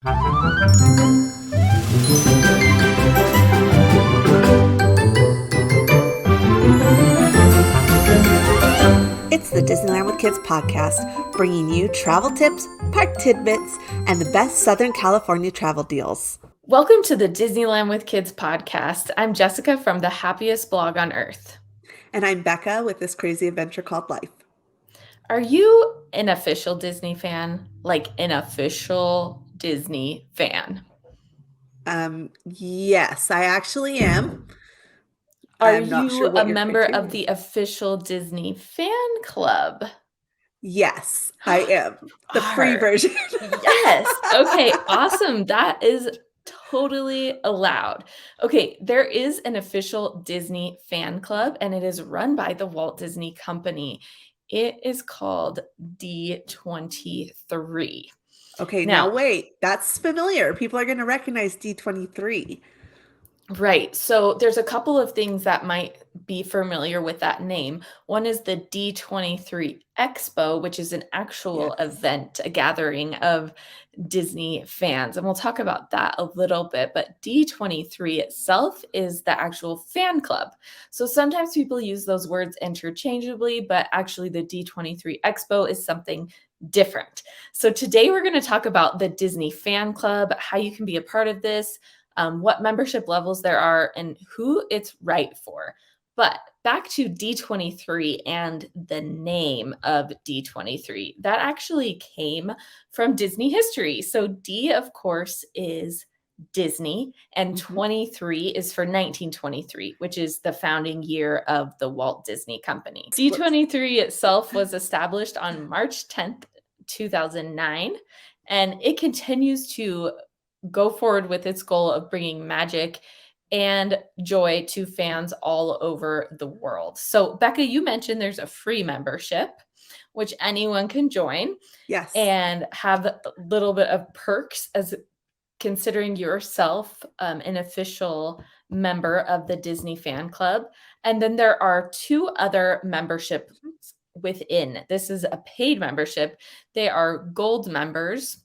It's the Disneyland with Kids podcast, bringing you travel tips, park tidbits, and the best Southern California travel deals. Welcome to the Disneyland with Kids podcast. I'm Jessica from the Happiest Blog on Earth. And I'm Becca with this crazy adventure called life. Are you an official Disney fan? Like an official Disney fan? Yes, I actually am. Are I'm not you sure what a you're member thinking. of the official Disney fan club? Yes, I am. The free Are- version. Yes. Okay, awesome. That is totally allowed. Okay, there is an official Disney fan club, and it is run by the Walt Disney Company. It is called D23. Okay, Now, now wait. That's familiar. People are going to recognize D23. right. So there's a couple of things that might be familiar with that name. One is the D23 Expo, which is an actual Yes. event, a gathering of Disney fans. And we'll talk about that a little bit. But D23 itself is the actual fan club. So sometimes people use those words interchangeably, but actually the D23 Expo is something different. So today we're going to talk about the Disney fan club, how you can be a part of this, what membership levels there are, and who it's right for. But back to D23 and the name of D23. That actually came from Disney history. So D, of course, is Disney, and 23 is for 1923, which is the founding year of the Walt Disney Company. D23 itself was established on March 10th, 2009, and it continues to go forward with its goal of bringing magic and joy to fans all over the world. So, Becca, you mentioned there's a free membership, which anyone can join. Yes. And have a little bit of perks as considering yourself an official member of the Disney fan club. And then there are two other memberships within. This is a paid membership. They are gold members.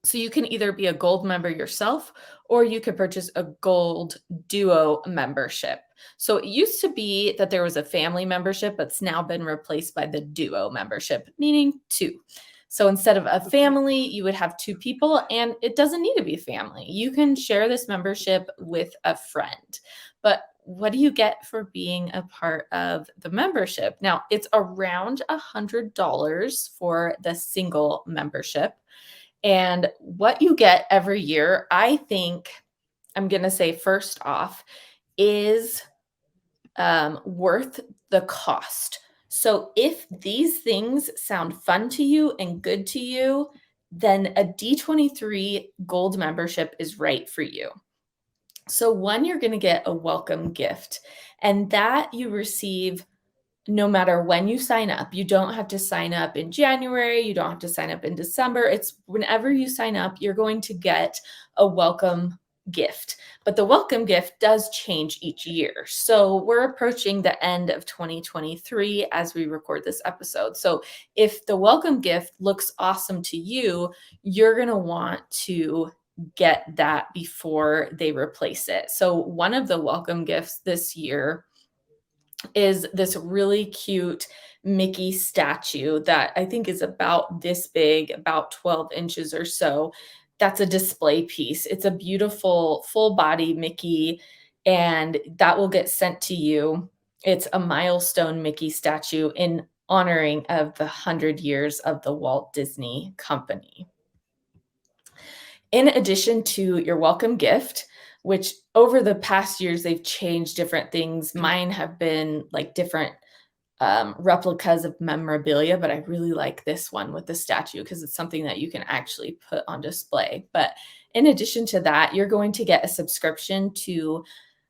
So you can either be a gold member yourself, or you could purchase a gold duo membership. So it used to be that there was a family membership, but it's now been replaced by the duo membership, meaning two. So instead of a family, you would have two people, and it doesn't need to be family. You can share this membership with a friend. But what do you get for being a part of the membership? Now, it's around $100 for the single membership. And what you get every year, I think, I'm going to say first off, is worth the cost. So if these things sound fun to you and good to you, then a D23 gold membership is right for you. So one, you're going to get a welcome gift, and that you receive no matter when you sign up. You don't have to sign up in January. You don't have to sign up in December. It's whenever you sign up, you're going to get a welcome gift. But the welcome gift does change each year. So we're approaching the end of 2023 as we record this episode. So if the welcome gift looks awesome to you, you're going to want to get that before they replace it. So one of the welcome gifts this year is this really cute Mickey statue that I think is about this big, about 12 inches or so. That's a display piece. It's a beautiful full body Mickey, and that will get sent to you. It's a milestone Mickey statue in honoring of the 100 years of the Walt Disney Company. In addition to your welcome gift, which over the past years, they've changed different things. Mine have been like different replicas of memorabilia, but I really like this one with the statue because it's something that you can actually put on display. But in addition to that, you're going to get a subscription to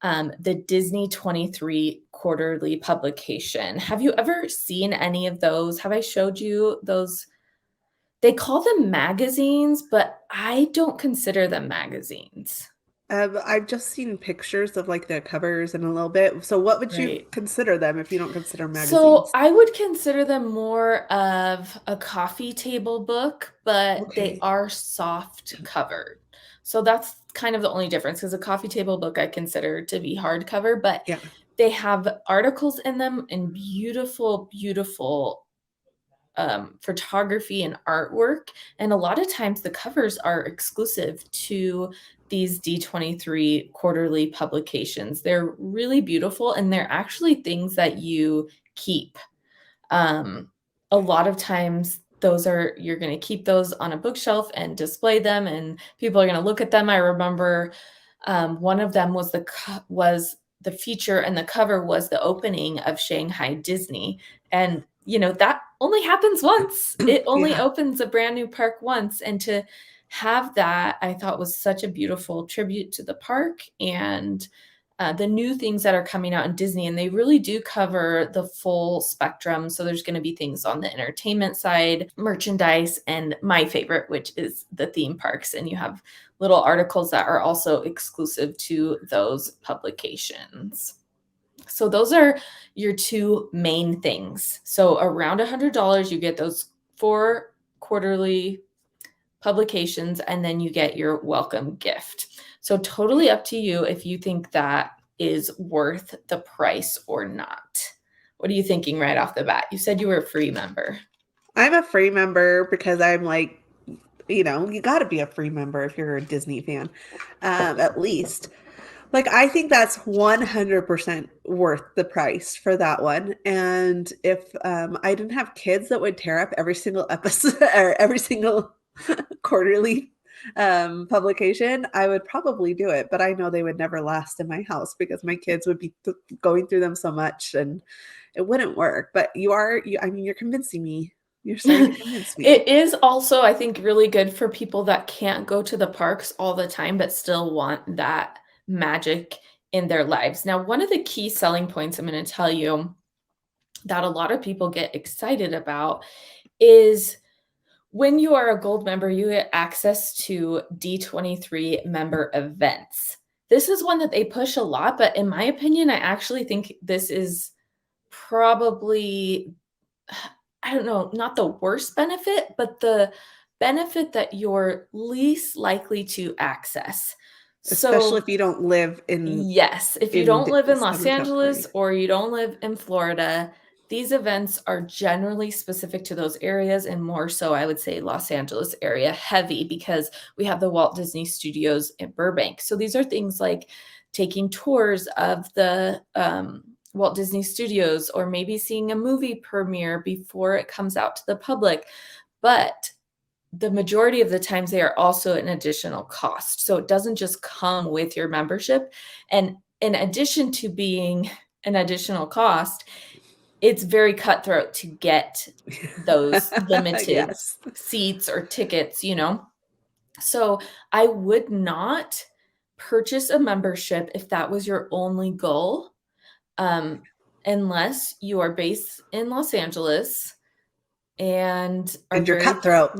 the Disney 23 quarterly publication. Have you ever seen any of those? Have I showed you those? They call them magazines, but I don't consider them magazines. I've just seen pictures of like the covers and a little bit. So what would you Right. consider them if you don't consider So magazines? I would consider them more of a coffee table book, but they Okay. are soft covered. So that's kind of the only difference, because a coffee table book I consider to be hardcover, but Yeah. they have articles in them and beautiful, beautiful photography and artwork. And a lot of times the covers are exclusive to these D23 quarterly publications. They're really beautiful, and they're actually things that you keep. Um, a lot of times you're going to keep those on a bookshelf and display them, and people are going to look at them. I remember one of them was was the feature, and the cover was the opening of Shanghai Disney. And that only happens once. It only Yeah. opens a brand new park once, and to have that, I thought, was such a beautiful tribute to the park and the new things that are coming out in Disney. And they really do cover the full spectrum. So there's going to be things on the entertainment side, merchandise, and my favorite, which is the theme parks. And you have little articles that are also exclusive to those publications. So those are your two main things. So around $100, you get those 4 quarterly publications, and then you get your welcome gift. So totally up to you if you think that is worth the price or not. What are you thinking right off the bat? You said you were a free member. I'm a free member because I'm like, you got to be a free member if you're a Disney fan, at least. Like, I think that's 100% worth the price for that one. And if I didn't have kids that would tear up every single episode or every single quarterly publication, I would probably do it. But I know they would never last in my house because my kids would be going through them so much and it wouldn't work. But I mean, you're convincing me. You're starting to convince me. It is also, I think, really good for people that can't go to the parks all the time but still want that magic in their lives. Now, one of the key selling points I'm going to tell you that a lot of people get excited about is when you are a gold member, you get access to D23 member events. This is one that they push a lot, but in my opinion, I actually think this is probably, I don't know, not the worst benefit, but the benefit that you're least likely to access. Especially So if you don't live yes, if you in don't live in Los Southern California. Angeles or you don't live in Florida, these events are generally specific to those areas, and more so, I would say, Los Angeles area heavy, because we have the Walt Disney Studios in Burbank. So these are things like taking tours of the Walt Disney Studios, or maybe seeing a movie premiere before it comes out to the public. But the majority of the times they are also an additional cost. So it doesn't just come with your membership. And in addition to being an additional cost, it's very cutthroat to get those limited Yes. seats or tickets. So I would not purchase a membership if that was your only goal, um, unless you are based in Los Angeles and are And you're cutthroat.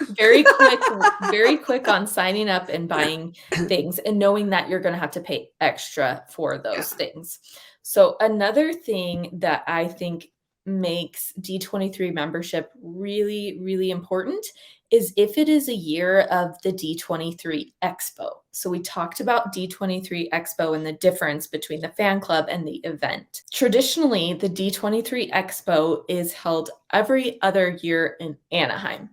very quick on signing up and buying things and knowing that you're going to have to pay extra for Yeah. those things. So another thing that I think makes D23 membership really, really important is if it is a year of the D23 Expo. So we talked about D23 Expo and the difference between the fan club and the event. Traditionally, the D23 Expo is held every other year in Anaheim.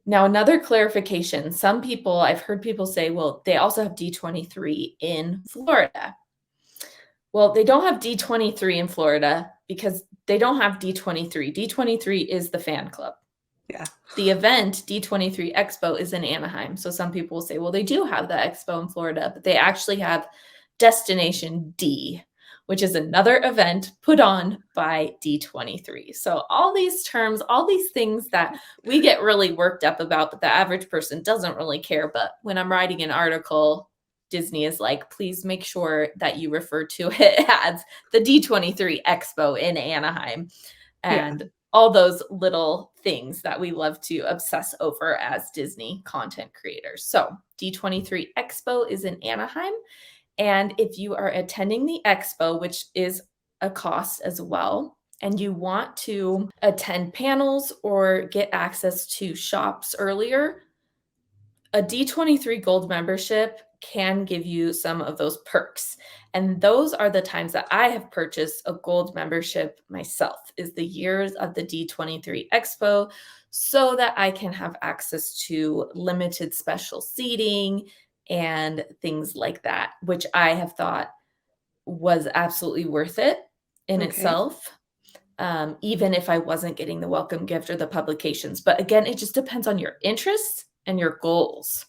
Now, another clarification, I've heard people say, well, they also have D23 in Florida. Well, they don't have D23 in Florida because they don't have D23. D23 is the fan club. Yeah. The event, D23 Expo, is in Anaheim. So some people will say, well, they do have the expo in Florida, but they actually have Destination D, which is another event put on by D23. So all these terms, all these things that we get really worked up about, but the average person doesn't really care. But when I'm writing an article, Disney is like, please make sure that you refer to it as the D23 Expo in Anaheim. Yeah. And all those little things that we love to obsess over as Disney content creators. So D23 Expo is in Anaheim. And if you are attending the expo, which is a cost as well, and you want to attend panels or get access to shops earlier, a D23 Gold membership can give you some of those perks. And those are the times that I have purchased a gold membership myself, is the years of the D23 Expo, so that I can have access to limited special seating and things like that, which I have thought was absolutely worth it in Okay. itself. Even if I wasn't getting the welcome gift or the publications. But again, it just depends on your interests and your goals.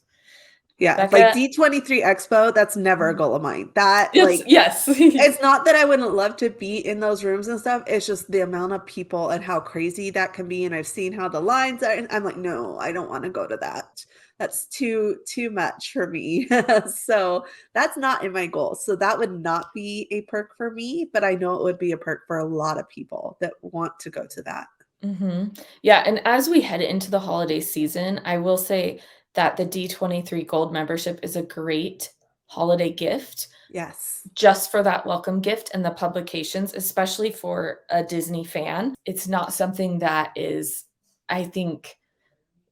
Yeah, like Becca, D23 Expo, that's never a goal of mine. That it's like yes. it's not that I wouldn't love to be in those rooms and stuff. It's just the amount of people and how crazy that can be. And I've seen how the lines are, and I'm like, no, I don't want to go to that. That's too much for me. So that's not in my goals. So that would not be a perk for me, but I know it would be a perk for a lot of people that want to go to that. Yeah, and as we head into the holiday season, I will say that the D23 Gold membership is a great holiday gift Yes. just for that welcome gift and the publications, especially for a Disney fan. It's not something that is, I think,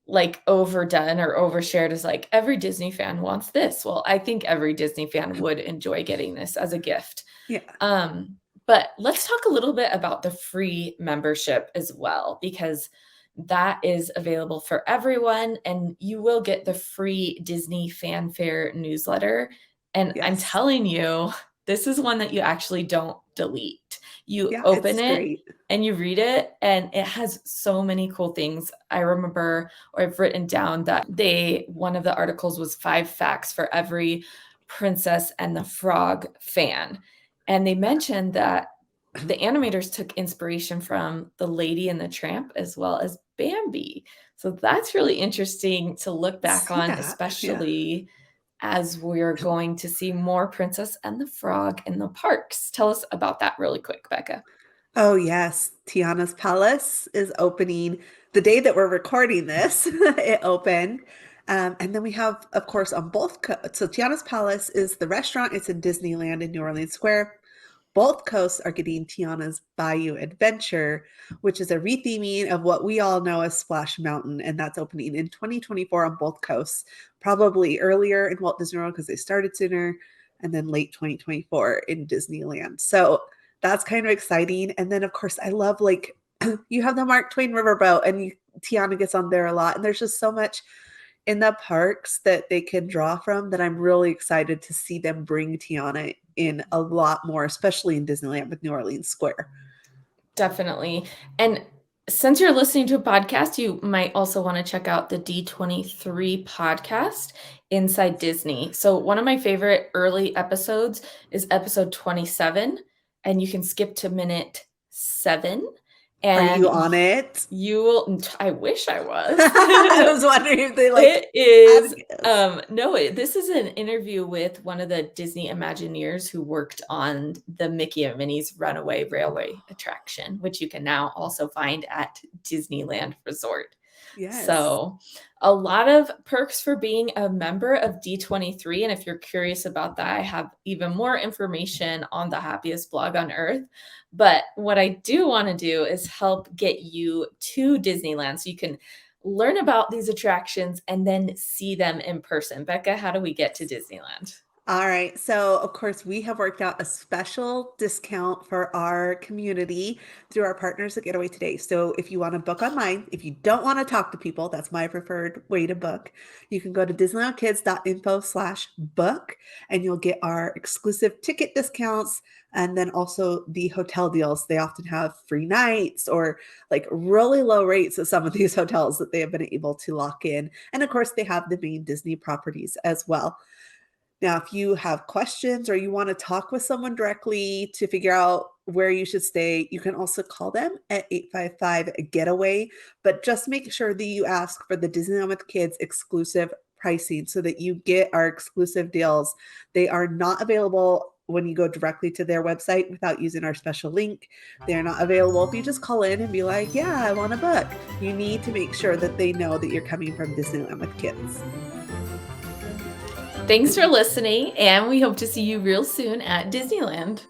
like overdone or overshared as like every Disney fan wants this. Well, I think every Disney fan would enjoy getting this as a gift. Yeah. But let's talk a little bit about the free membership as well, because that is available for everyone and you will get the free Disney Fanfare newsletter. And I'm Yes. telling you, this is one that you actually don't delete. You Yeah, open it's it great. and you read it, and it has so many cool things. I remember, or I've written down that one of the articles was 5 facts for every Princess and the Frog fan. And they mentioned that the animators took inspiration from The Lady and the Tramp as well as Bambi. So that's really interesting to look back See on, that. Yeah. especially as we're going to see more Princess and the Frog in the parks. Tell us about that really quick, Becca. Oh, yes. Tiana's Palace is opening the day that we're recording this. It opened. And then we have, of course, on both. So Tiana's Palace is the restaurant. It's in Disneyland in New Orleans Square. Both coasts are getting Tiana's Bayou Adventure, which is a retheming of what we all know as Splash Mountain. And that's opening in 2024 on both coasts, probably earlier in Walt Disney World because they started sooner, and then late 2024 in Disneyland. So that's kind of exciting. And then, of course, I love like you have the Mark Twain Riverboat, and Tiana gets on there a lot. And there's just so much in the parks that they can draw from that I'm really excited to see them bring Tiana in a lot more, especially in Disneyland with New Orleans Square. Definitely. And since you're listening to a podcast, you might also want to check out the D23 podcast, Inside Disney. So one of my favorite early episodes is episode 27, and you can skip to minute 7. Are you And on it? you will, I wish I was. I was wondering if they like It is, add this is an interview with one of the Disney Imagineers who worked on the Mickey and Minnie's Runaway Railway attraction, which you can now also find at Disneyland Resort. Yes. So a lot of perks for being a member of D23. And if you're curious about that, I have even more information on the Happiest Blog on Earth. But what I do want to do is help get you to Disneyland so you can learn about these attractions and then see them in person. Becca, how do we get to Disneyland? All right. So, of course, we have worked out a special discount for our community through our partners at Getaway Today. So, if you want to book online, if you don't want to talk to people, that's my preferred way to book. You can go to disneylandkids.info/book and you'll get our exclusive ticket discounts and then also the hotel deals. They often have free nights or like really low rates at some of these hotels that they have been able to lock in. And of course, they have the main Disney properties as well. Now, if you have questions or you want to talk with someone directly to figure out where you should stay, you can also call them at 855-GETAWAY, but just make sure that you ask for the Disneyland with Kids exclusive pricing so that you get our exclusive deals. They are not available when you go directly to their website without using our special link. They're not available. If you just call in and be like, yeah, I want a book, you need to make sure that they know that you're coming from Disneyland with Kids. Thanks for listening, and we hope to see you real soon at Disneyland.